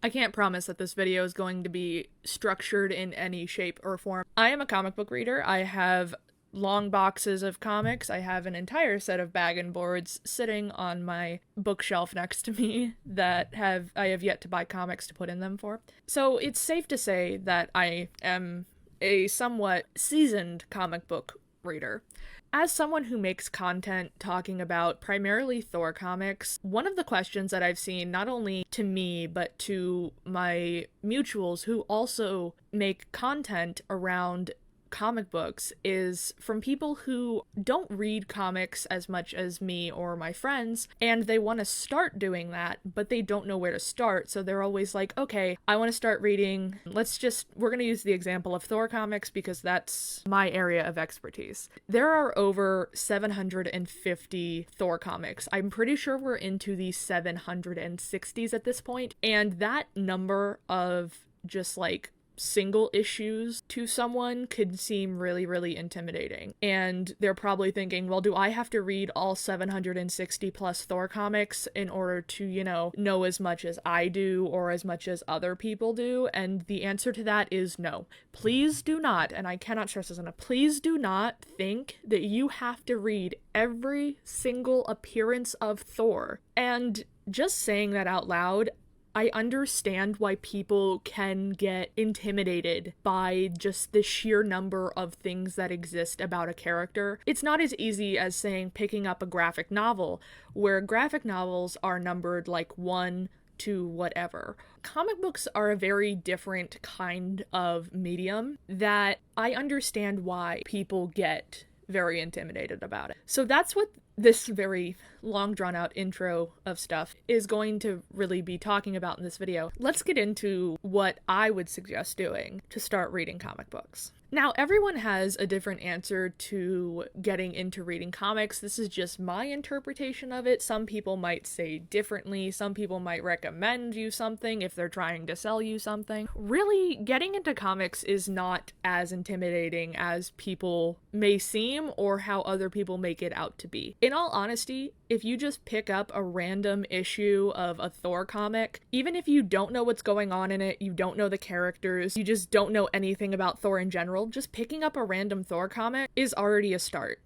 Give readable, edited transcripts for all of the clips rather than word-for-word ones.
I can't promise that this video is going to be structured in any shape or form. I am a comic book reader. I have long boxes of comics. I have an entire set of bag and boards sitting on my bookshelf next to me that I have yet to buy comics to put in them for. So it's safe to say that I am a somewhat seasoned comic book reader. As someone who makes content talking about primarily Thor comics, one of the questions that I've seen, not only to me, but to my mutuals who also make content around comic books, is from people who don't read comics as much as me or my friends, and they want to start doing that, but they don't know where to start, so they're always like, okay, I want to start reading, we're going to use the example of Thor comics because that's my area of expertise. There are over 750 Thor comics. I'm pretty sure we're into the 760s at this point, and that number of just like single issues to someone could seem really, really intimidating. And they're probably thinking, well, do I have to read all 760 plus Thor comics in order to, know as much as I do or as much as other people do? And the answer to that is no. Please do not, and I cannot stress this enough, please do not think that you have to read every single appearance of Thor. And just saying that out loud, I understand why people can get intimidated by just the sheer number of things that exist about a character. It's not as easy as saying picking up a graphic novel, where graphic novels are numbered like 1 to whatever. Comic books are a very different kind of medium that I understand why people get very intimidated about it. So that's what this very long drawn out intro of stuff is going to really be talking about in this video. Let's get into what I would suggest doing to start reading comic books. Now, everyone has a different answer to getting into reading comics. This is just my interpretation of it. Some people might say differently. Some people might recommend you something if they're trying to sell you something. Really, getting into comics is not as intimidating as people may seem or how other people make it out to be. In all honesty, if you just pick up a random issue of a Thor comic, even if you don't know what's going on in it, you don't know the characters, you just don't know anything about Thor in general, just picking up a random Thor comic is already a start.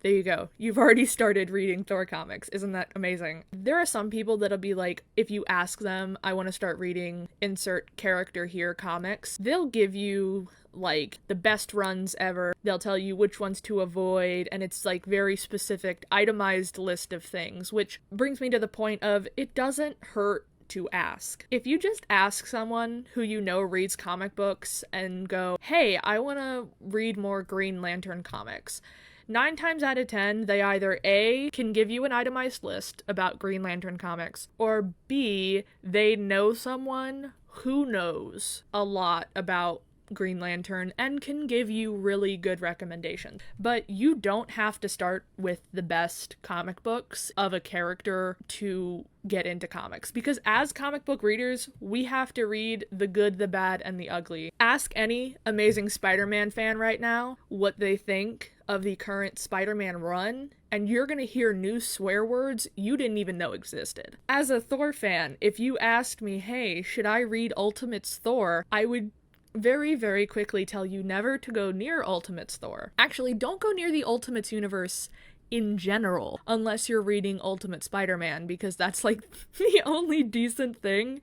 There you go. You've already started reading Thor comics. Isn't that amazing? There are some people that'll be like, if you ask them, I want to start reading insert character here comics, they'll give you like the best runs ever. They'll tell you which ones to avoid, and it's like very specific, itemized list of things, which brings me to the point of it doesn't hurt to ask. If you just ask someone who you know reads comic books and go, hey, I want to read more Green Lantern comics, 9 times out of 10, they either A, can give you an itemized list about Green Lantern comics, or B, they know someone who knows a lot about Green Lantern and can give you really good recommendations. But you don't have to start with the best comic books of a character to get into comics, because as comic book readers, we have to read the good, the bad, and the ugly. Ask any Amazing Spider-Man fan right now what they think of the current Spider-Man run, and you're gonna hear new swear words you didn't even know existed. As a Thor fan, if you asked me, hey, should I read Ultimates Thor, I would very, very quickly tell you never to go near Ultimates Thor. Actually, don't go near the Ultimates universe in general, unless you're reading Ultimate Spider-Man, because that's like the only decent thing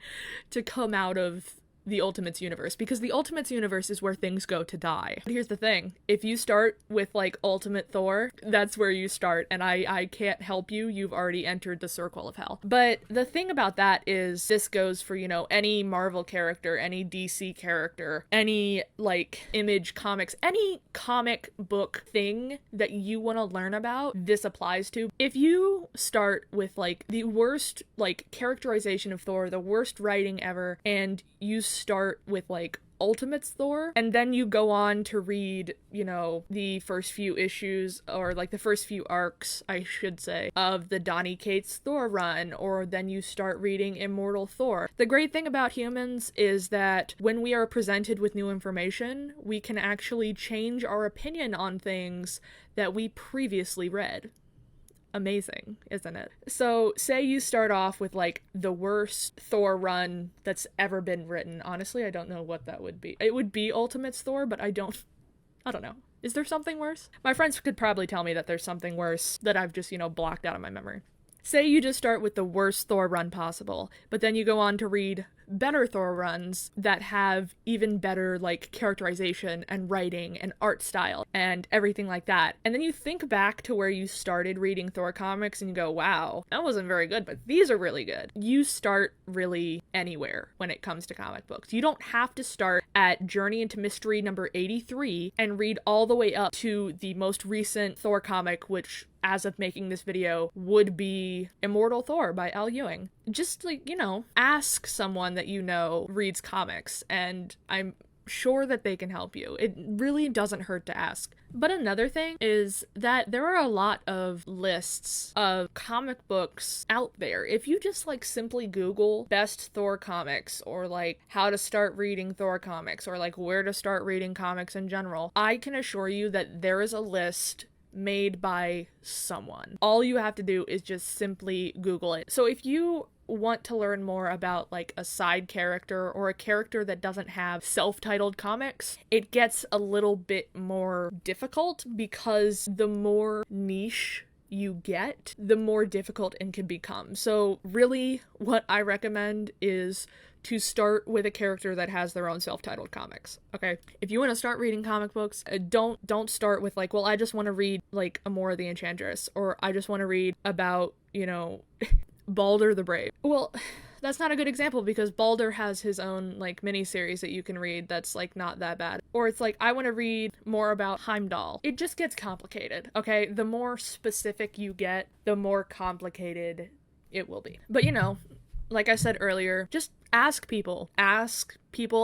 to come out of the Ultimates universe, because the Ultimates universe is where things go to die. But here's the thing, if you start with like Ultimate Thor, that's where you start, and I can't help you, you've already entered the circle of hell. But the thing about that is, this goes for, any Marvel character, any DC character, any like Image Comics, any comic book thing that you want to learn about, this applies to. If you start with like the worst like characterization of Thor, the worst writing ever, and you start with like Ultimates Thor, and then you go on to read, the first few issues, or like the first few arcs, I should say, of the Donny Cates Thor run, or then you start reading Immortal Thor. The great thing about humans is that when we are presented with new information, we can actually change our opinion on things that we previously read. amazing, isn't it? So say you start off with like the worst Thor run that's ever been written. Honestly, I don't know what that would be. It would be Ultimates Thor, but I don't know. Is there something worse? My friends could probably tell me that there's something worse that I've just, blocked out of my memory. Say you just start with the worst Thor run possible, but then you go on to read better Thor runs that have even better, like, characterization and writing and art style and everything like that. And then you think back to where you started reading Thor comics and you go, wow, that wasn't very good, but these are really good. You start really anywhere when it comes to comic books. You don't have to start at Journey into Mystery number 83 and read all the way up to the most recent Thor comic, which, as of making this video, would be Immortal Thor by Al Ewing. Just, like, ask someone that reads comics, and I'm sure that they can help you. It really doesn't hurt to ask. But another thing is that there are a lot of lists of comic books out there. If you just, like, simply Google best Thor comics, or, like, how to start reading Thor comics, or, like, where to start reading comics in general, I can assure you that there is a list made by someone. All you have to do is just simply Google it. So if you want to learn more about, like, a side character or a character that doesn't have self-titled comics, it gets a little bit more difficult, because the more niche you get, the more difficult it can become. So really, what I recommend is to start with a character that has their own self-titled comics, okay? If you want to start reading comic books, don't start with, like, well, I just want to read, like, Amora the Enchantress, or I just want to read about, Balder the Brave. Well, that's not a good example, because Balder has his own, like, miniseries that you can read that's, like, not that bad. Or it's like, I want to read more about Heimdall. It just gets complicated, okay? The more specific you get, the more complicated it will be. But, like I said earlier, just ask people,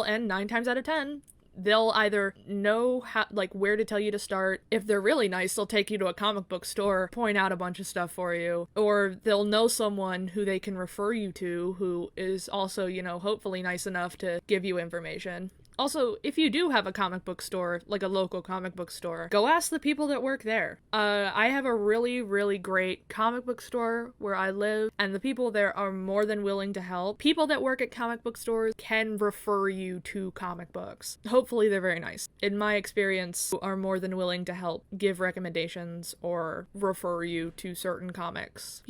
and 9 times out of 10, they'll either know how, like, where to tell you to start. If they're really nice, they'll take you to a comic book store, point out a bunch of stuff for you, or they'll know someone who they can refer you to who is also, hopefully nice enough to give you information. Also, if you do have a comic book store, like a local comic book store, go ask the people that work there. I have a really, really great comic book store where I live, and the people there are more than willing to help. People that work at comic book stores can refer you to comic books. Hopefully they're very nice. In my experience, are more than willing to help give recommendations or refer you to certain comics.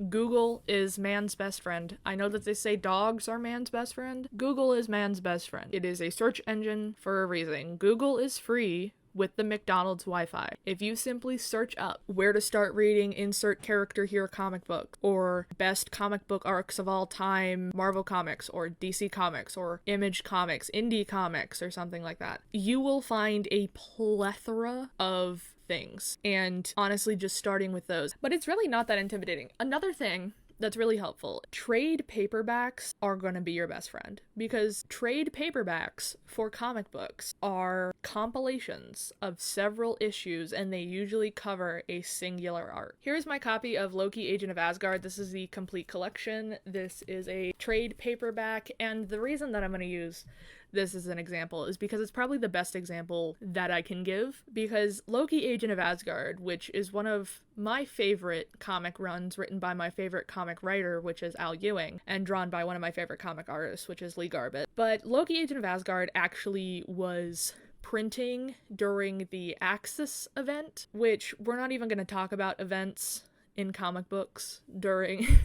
Google is man's best friend. I know that they say dogs are man's best friend. Google is man's best friend. It is a search engine for a reason. Google is free with the McDonald's Wi-Fi. If you simply search up where to start reading insert character here comic book, or best comic book arcs of all time, Marvel Comics, or DC Comics, or Image Comics, Indie Comics, or something like that, you will find a plethora of things, and honestly, just starting with those. But it's really not that intimidating. Another thing that's really helpful, trade paperbacks are going to be your best friend, because trade paperbacks for comic books are compilations of several issues, and they usually cover a singular arc. Here's my copy of Loki Agent of Asgard. This is the complete collection. This is a trade paperback, and the reason that I'm going to use this as an example is because it's probably the best example that I can give, because Loki Agent of Asgard, which is one of my favorite comic runs written by my favorite comic writer, which is Al Ewing, and drawn by one of my favorite comic artists, which is Lee Garbett. But Loki Agent of Asgard actually was printing during the Axis event, which we're not even going to talk about events in comic books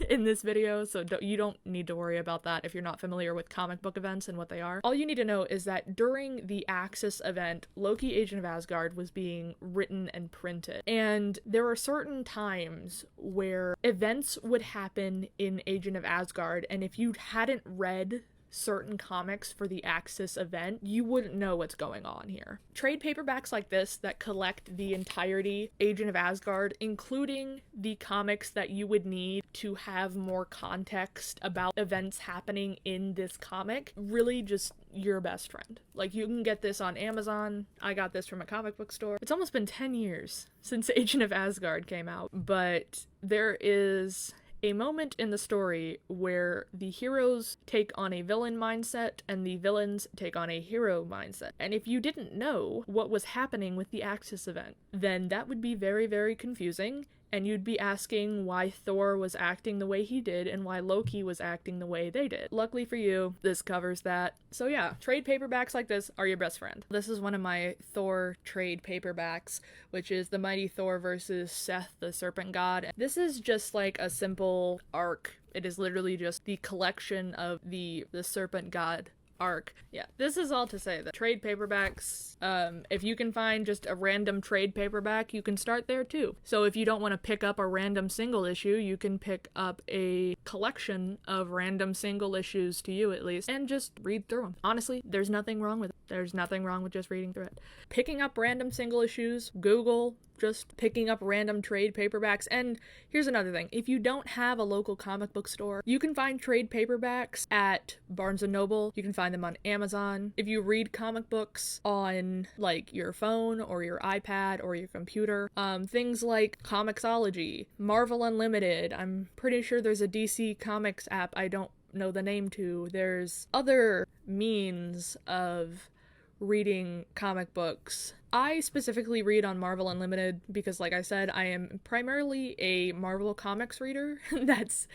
in this video, so you don't need to worry about that if you're not familiar with comic book events and what they are. All you need to know is that during the Axis event, Loki Agent of Asgard was being written and printed, and there were certain times where events would happen in Agent of Asgard, and if you hadn't read certain comics for the Axis event, you wouldn't know what's going on here. Trade paperbacks like this that collect the entirety Agent of Asgard, including the comics that you would need to have more context about events happening in this comic, really just your best friend. Like, you can get this on Amazon. I got this from a comic book store. It's almost been 10 years since Agent of Asgard came out, but there is a moment in the story where the heroes take on a villain mindset and the villains take on a hero mindset. And if you didn't know what was happening with the Axis event, then that would be very, very confusing, and you'd be asking why Thor was acting the way he did and why Loki was acting the way they did. Luckily for you, this covers that. So yeah, trade paperbacks like this are your best friend. This is one of my Thor trade paperbacks, which is The Mighty Thor versus Seth the Serpent God. This is just like a simple arc. It is literally just the collection of the Serpent God arc. Yeah, this is all to say that trade paperbacks, if you can find just a random trade paperback, you can start there too. So if you don't want to pick up a random single issue, you can pick up a collection of random single issues, to you at least, and just read through them. Honestly, there's nothing wrong with it. There's nothing wrong with just reading through it. Picking up random single issues, Google just picking up random trade paperbacks. And here's another thing. If you don't have a local comic book store, you can find trade paperbacks at Barnes & Noble. You can find them on Amazon. If you read comic books on like your phone or your iPad or your computer, things like Comixology, Marvel Unlimited, I'm pretty sure there's a DC Comics app I don't know the name to. There's other means of reading comic books. I specifically read on Marvel Unlimited because, like I said, I am primarily a Marvel Comics reader. Was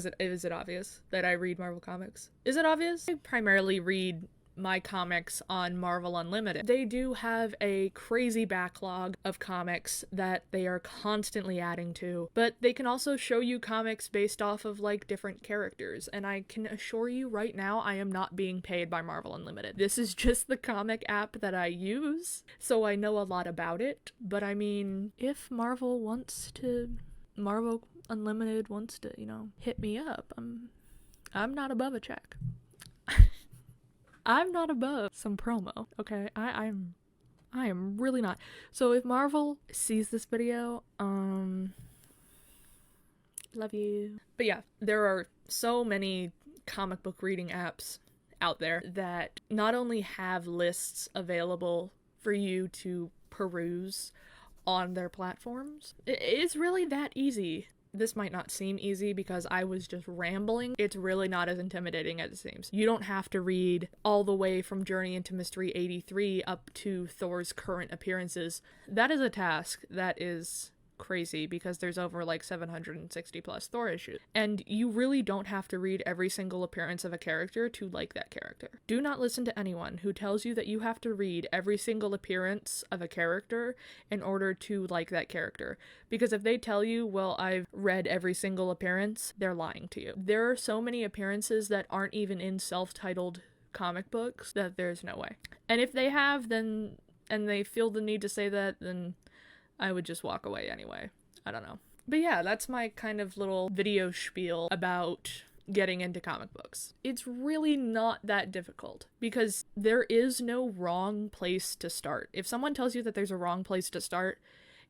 it obvious that I read Marvel Comics? Is it obvious? I primarily read my comics on Marvel Unlimited. They do have a crazy backlog of comics that they are constantly adding to, but they can also show you comics based off of like different characters, and I can assure you right now I am not being paid by Marvel Unlimited. This is just the comic app that I use, so I know a lot about it, but I mean, if Marvel Unlimited wants to, hit me up, I'm not above a check. I'm not above some promo, okay? I am really not. So if Marvel sees this video, love you. But yeah, there are so many comic book reading apps out there that not only have lists available for you to peruse on their platforms, it's really that easy. This might not seem easy because I was just rambling. It's really not as intimidating as it seems. You don't have to read all the way from Journey into Mystery 83 up to Thor's current appearances. That is a task that is crazy because there's over like 760 plus Thor issues. And you really don't have to read every single appearance of a character to like that character. Do not listen to anyone who tells you that you have to read every single appearance of a character in order to like that character. Because if they tell you, well, I've read every single appearance, they're lying to you. There are so many appearances that aren't even in self-titled comic books that there's no way. And if they have, then, and they feel the need to say that, then I would just walk away anyway. I don't know. But yeah, that's my kind of little video spiel about getting into comic books. It's really not that difficult because there is no wrong place to start. If someone tells you that there's a wrong place to start,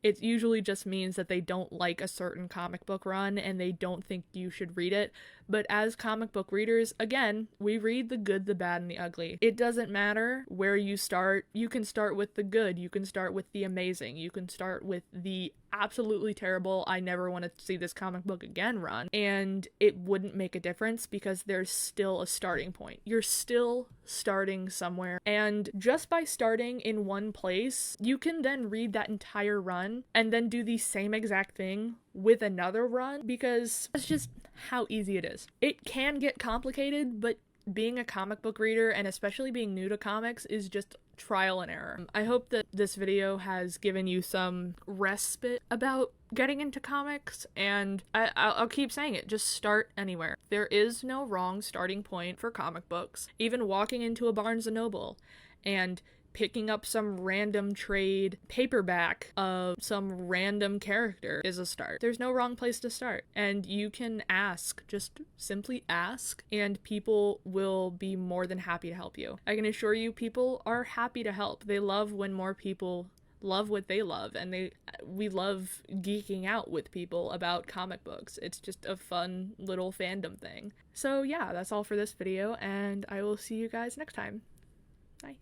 it usually just means that they don't like a certain comic book run and they don't think you should read it. But as comic book readers, again, we read the good, the bad, and the ugly. It doesn't matter where you start. You can start with the good. You can start with the amazing. You can start with the absolutely terrible, I never want to see this comic book again run. And it wouldn't make a difference because there's still a starting point. You're still starting somewhere. And just by starting in one place, you can then read that entire run and then do the same exact thing with another run because that's just how easy it is. It can get complicated, but being a comic book reader and especially being new to comics is just trial and error. I hope that this video has given you some respite about getting into comics, and I'll keep saying it, just start anywhere. There is no wrong starting point for comic books. Even walking into a Barnes & Noble and picking up some random trade paperback of some random character is a start. There's no wrong place to start. And you can ask, just simply ask, and people will be more than happy to help you. I can assure you people are happy to help. They love when more people love what they love, and we love geeking out with people about comic books. It's just a fun little fandom thing. So yeah, that's all for this video, and I will see you guys next time.